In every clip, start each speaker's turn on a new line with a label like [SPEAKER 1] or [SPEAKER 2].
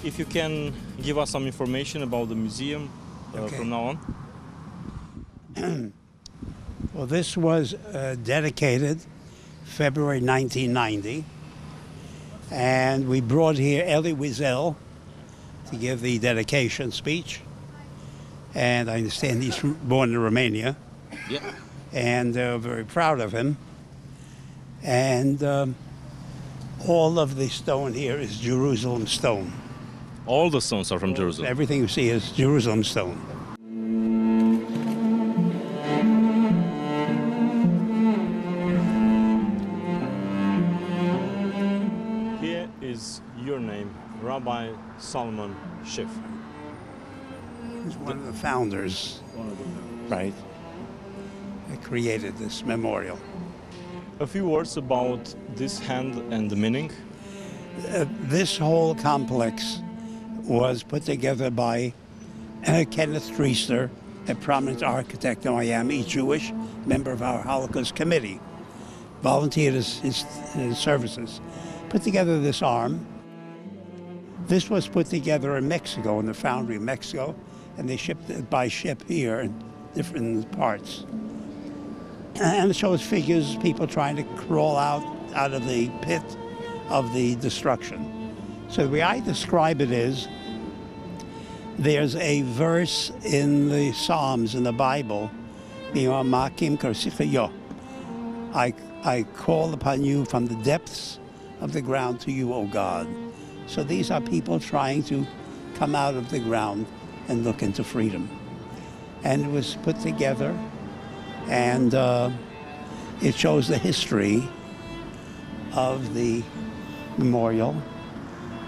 [SPEAKER 1] if you can give us some information about the museum from now on.
[SPEAKER 2] Well, this was dedicated February 1990, and we brought here Elie Wiesel to give the dedication speech. And I understand he's born in Romania.
[SPEAKER 1] Yeah.
[SPEAKER 2] And they're very proud of him. And all of the stone here is Jerusalem stone.
[SPEAKER 1] All the stones are from Jerusalem?
[SPEAKER 2] Everything you see is Jerusalem stone.
[SPEAKER 1] Here is your name, Rabbi Solomon Schiff.
[SPEAKER 2] He's one of the founders. Right. I created this memorial.
[SPEAKER 1] A few words about this hand and the meaning.
[SPEAKER 2] This whole complex was put together by Kenneth Dreister, a prominent architect in Miami, Jewish, member of our Holocaust Committee, volunteered his services, put together this arm. This was put together in Mexico, in the foundry in Mexico, and they shipped it by ship here in different parts. And it shows figures, people trying to crawl out of the pit of the destruction. So the way I describe it is, there's a verse in the Psalms, in the Bible, I call upon you from the depths of the ground to you, O God. So these are people trying to come out of the ground and look into freedom. And it was put together, and it shows the history of the memorial,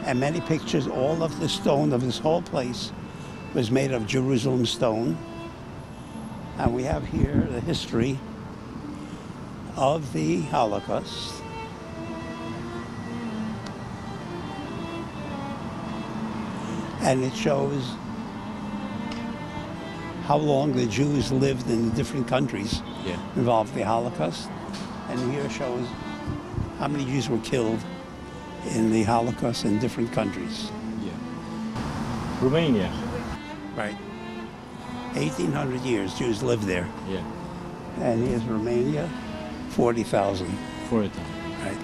[SPEAKER 2] and many pictures. All of the stone of this whole place was made of Jerusalem stone. And we have here the history of the Holocaust. And it shows how long the Jews lived in different countries involved in the Holocaust. And here shows how many Jews were killed in the Holocaust in different countries.
[SPEAKER 1] Yeah. Romania.
[SPEAKER 2] Right. 1,800 years Jews lived there.
[SPEAKER 1] Yeah.
[SPEAKER 2] And here's Romania, 40,000.
[SPEAKER 1] 40,000.
[SPEAKER 2] Right.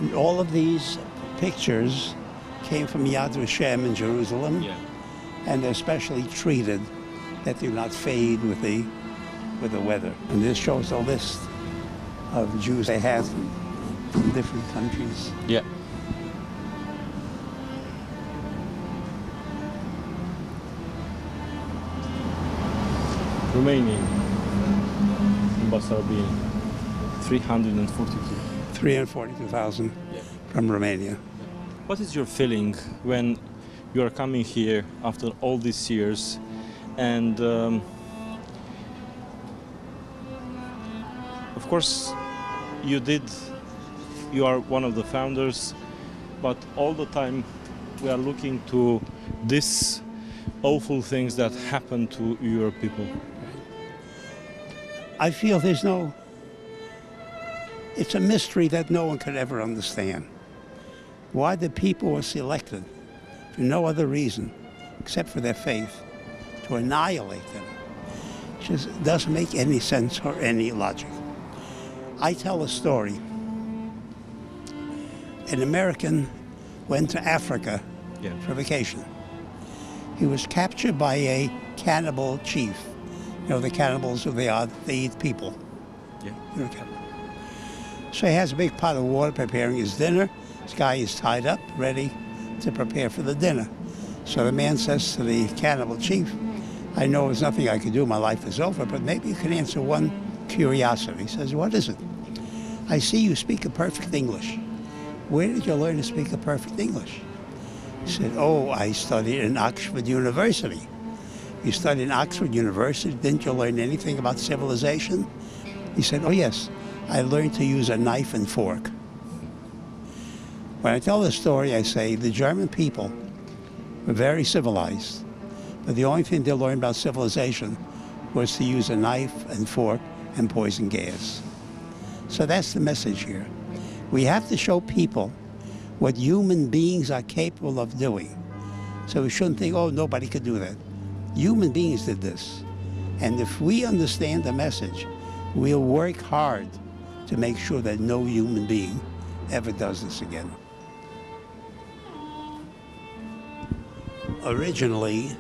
[SPEAKER 2] And all of these pictures came from Yad Vashem in Jerusalem.
[SPEAKER 1] Yeah.
[SPEAKER 2] And they're specially treated that do not fade with the weather. And this shows a list of Jews they had from different countries.
[SPEAKER 1] Yeah. Romanian ambassador, 342.
[SPEAKER 2] 342,000 from Romania.
[SPEAKER 1] What is your feeling when you are coming here after all these years, and of course you are one of the founders, but all the time we are looking to these awful things that happen to your people?
[SPEAKER 2] I feel it's a mystery that no one could ever understand. Why the people were selected for no other reason except for their faith to annihilate them just doesn't make any sense or any logic. I tell a story. An American went to Africa for vacation. He was captured by a cannibal chief. You know, the cannibals who they are, they eat people.
[SPEAKER 1] Yeah.
[SPEAKER 2] You know, so he has a big pot of water preparing his dinner. This guy is tied up, ready to prepare for the dinner. So the man says to the cannibal chief, I know there's nothing I can do, my life is over, but maybe you can answer one curiosity. He says, what is it? I see you speak a perfect English. Where did you learn to speak a perfect English? He said, oh, I studied in Oxford University. You studied in Oxford University, didn't you learn anything about civilization? He said, oh yes, I learned to use a knife and fork. When I tell this story, I say the German people were very civilized, but the only thing they learned about civilization was to use a knife and fork and poison gas. So that's the message here. We have to show people what human beings are capable of doing. So we shouldn't think, oh, nobody could do that. Human beings did this. And if we understand the message, we'll work hard to make sure that no human being ever does this again. Originally,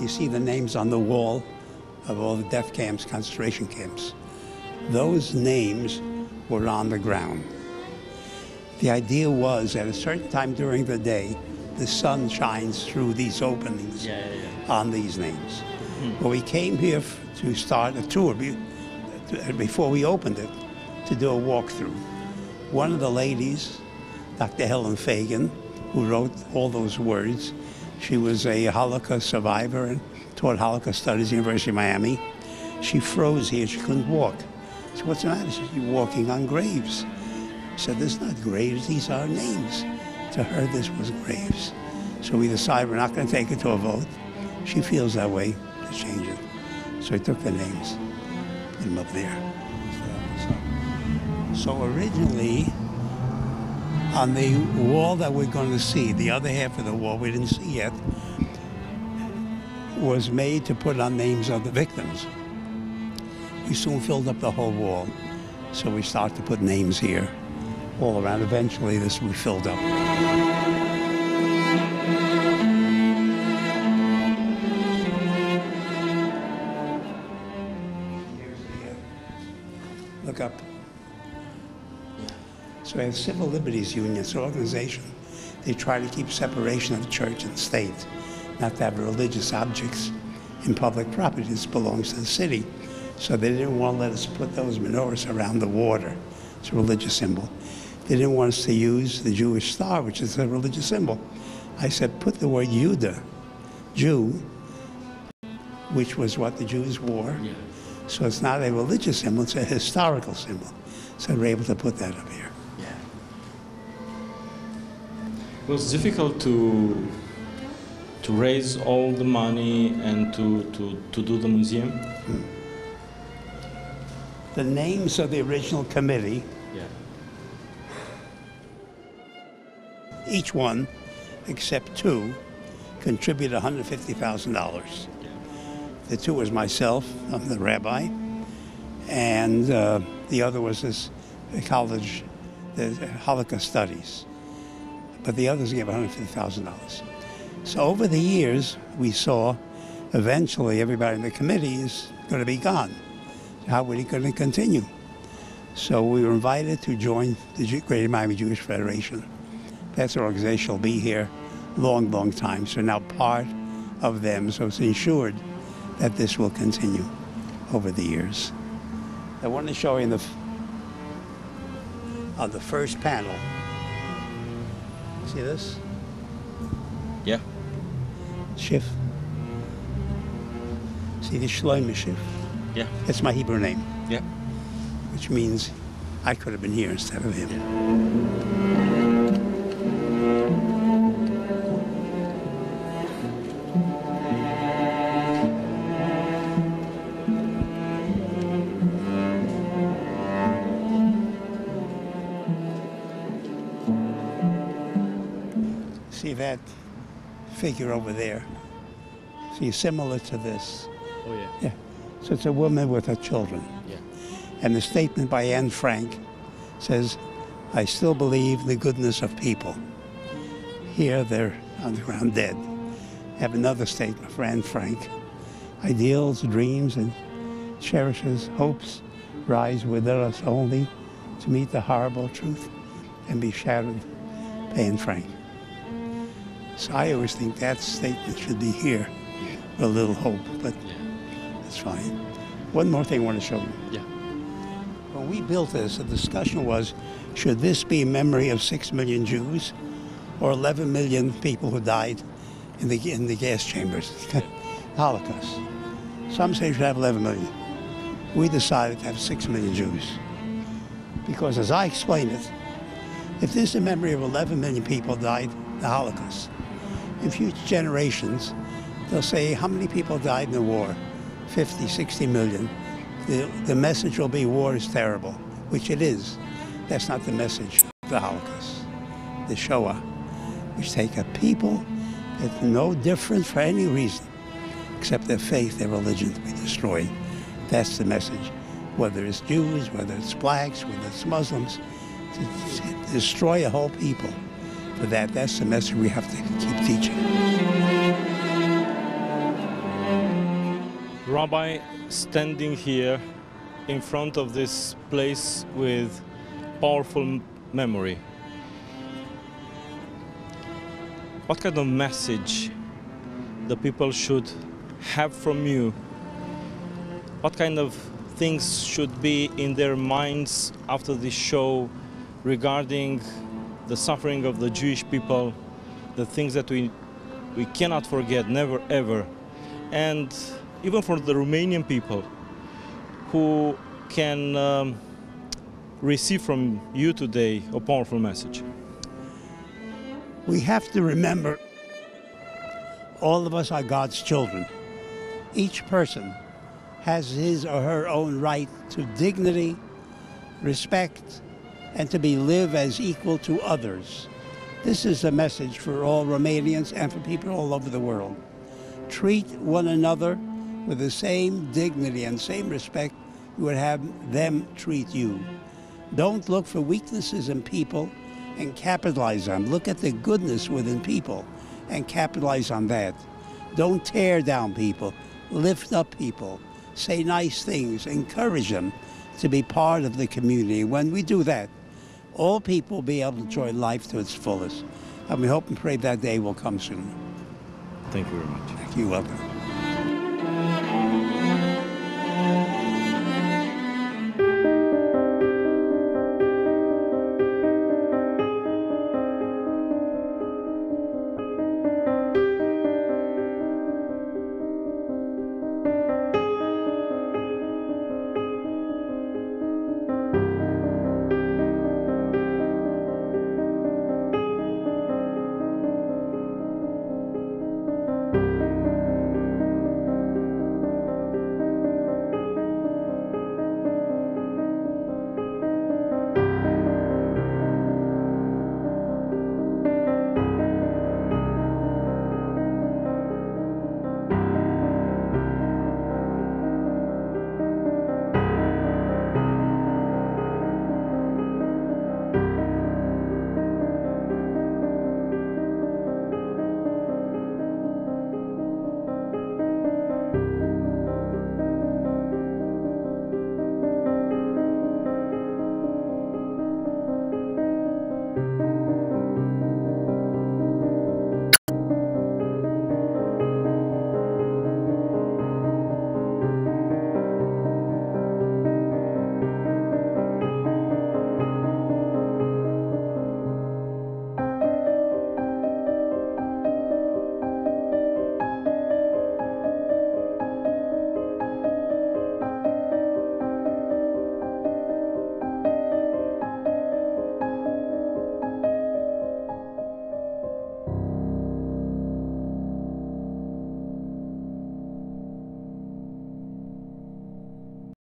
[SPEAKER 2] you see the names on the wall of all the death camps, concentration camps. Those names were on the ground. The idea was at a certain time during the day, the sun shines through these openings on these names. Well, we came here to start a tour before we opened it, to do a walkthrough. One of the ladies, Dr. Helen Fagan, who wrote all those words, she was a Holocaust survivor and taught Holocaust studies at the University of Miami. She froze here, she couldn't walk. I said, what's the matter? She said, you're walking on graves. I said, this is not graves, these are names. To her, this was graves. So we decided we're not going to take it to a vote. She feels that way, to change it. So we took the names, put them up there. So originally, on the wall that we're going to see, the other half of the wall we didn't see yet, was made to put on names of the victims. We soon filled up the whole wall, so we started to put names here all around. Eventually, this will be filled up. Look up. So we have Civil Liberties Union, it's an organization. They try to keep separation of church and state, not to have religious objects in public property. This belongs to the city. So they didn't want to let us put those menorahs around the water. It's a religious symbol. They didn't want us to use the Jewish star, which is a religious symbol. I said, put the word Judah, Jew, which was what the Jews wore. Yeah. So it's not a religious symbol, it's a historical symbol. So we're able to put that up here.
[SPEAKER 1] Yeah. It was difficult to raise all the money and to do the museum.
[SPEAKER 2] The names of the original committee, each one, except two, contributed $150,000. The two was myself, I'm the rabbi, and the other was this college, the Holocaust Studies. But the others gave $150,000. So over the years, we saw eventually everybody in the committee is going to be gone. How were we going to continue? So we were invited to join the Greater Miami Jewish Federation. That's an organization will be here long, long time. So now part of them, so it's ensured that this will continue over the years. I want to show you on the first panel. See this?
[SPEAKER 1] Yeah.
[SPEAKER 2] Schiff. See the Solomon Schiff?
[SPEAKER 1] Yeah.
[SPEAKER 2] That's my Hebrew name.
[SPEAKER 1] Yeah.
[SPEAKER 2] Which means I could have been here instead of him.
[SPEAKER 1] Yeah.
[SPEAKER 2] See that figure over there? See, similar to this.
[SPEAKER 1] Oh, yeah.
[SPEAKER 2] Yeah. So it's a woman with her children.
[SPEAKER 1] Yeah.
[SPEAKER 2] And the statement by Anne Frank says, I still believe in the goodness of people. Here they're on the ground dead. I have another statement for Anne Frank. Ideals, dreams, and cherishes, hopes rise within us only to meet the horrible truth and be shattered by Anne Frank. So I always think that statement should be here, with a little hope, but that's fine. One more thing I want to show you.
[SPEAKER 1] Yeah.
[SPEAKER 2] When we built this, the discussion was, should this be a memory of 6 million Jews or 11 million people who died in the gas chambers, Holocaust? Some say we should have 11 million. We decided to have 6 million Jews. Because as I explain it, if this is a memory of 11 million people died in the Holocaust, in future generations, they'll say, how many people died in the war? 50, 60 million. The message will be war is terrible, which it is. That's not the message of the Holocaust. the Shoah, which take a people that's no different for any reason except their faith, their religion, to be destroyed. That's the message. Whether it's Jews, whether it's blacks, whether it's Muslims, to destroy a whole people. For that's the message we have to keep teaching.
[SPEAKER 1] Rabbi, standing here in front of this place with powerful memory, what kind of message the people should have from you? What kind of things should be in their minds after this show regarding the suffering of the Jewish people, the things that we cannot forget, never ever, and even for the Romanian people who can receive from you today a powerful message?
[SPEAKER 2] We have to remember all of us are God's children. Each person has his or her own right to dignity, respect, and to live as equal to others. This is a message for all Romanians and for people all over the world. Treat one another with the same dignity and same respect you would have them treat you. Don't look for weaknesses in people and capitalize on them. Look at the goodness within people and capitalize on that. Don't tear down people. Lift up people. Say nice things. Encourage them to be part of the community. When we do that, all people will be able to enjoy life to its fullest. And we hope and pray that day will come soon.
[SPEAKER 1] Thank you very much.
[SPEAKER 2] You're welcome.